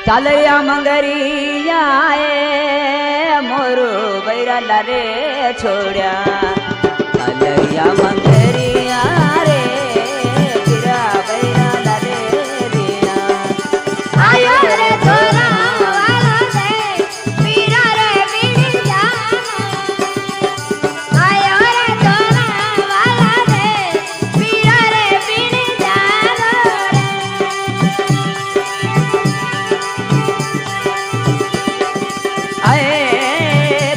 ચાલૈયા મંગરિયા એ મોરુ બૈરા લારે છોડ્યા ચાલૈયા મંગરિયા રે પીરા બૈરા લારે રિયા આયો રે તોરા વાલા દે પીરા રે બીડી જાનો આયો રે તોરા વાલા દે પીરા રે બીડી જાનો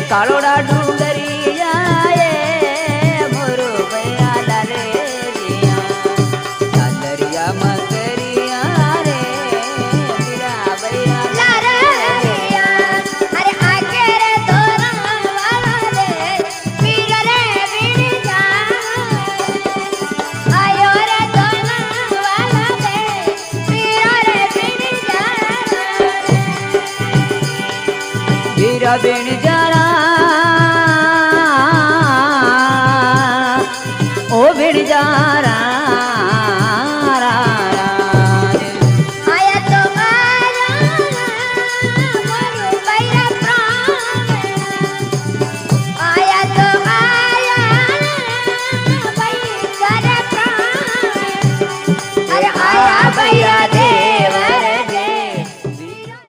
કાળોડા ડુંગરિયા એ મોરુ બૈરા લારે રિયા ચાલરિયા મંગરિયા રે પીરા બૈરા લારે રિયા અરે આગે રે તોરા વાલા દે પીરા રે બીડી જાનો આયો રે તોરા વાલા દે પીરા રે બીડી જાનો પીરા બીડી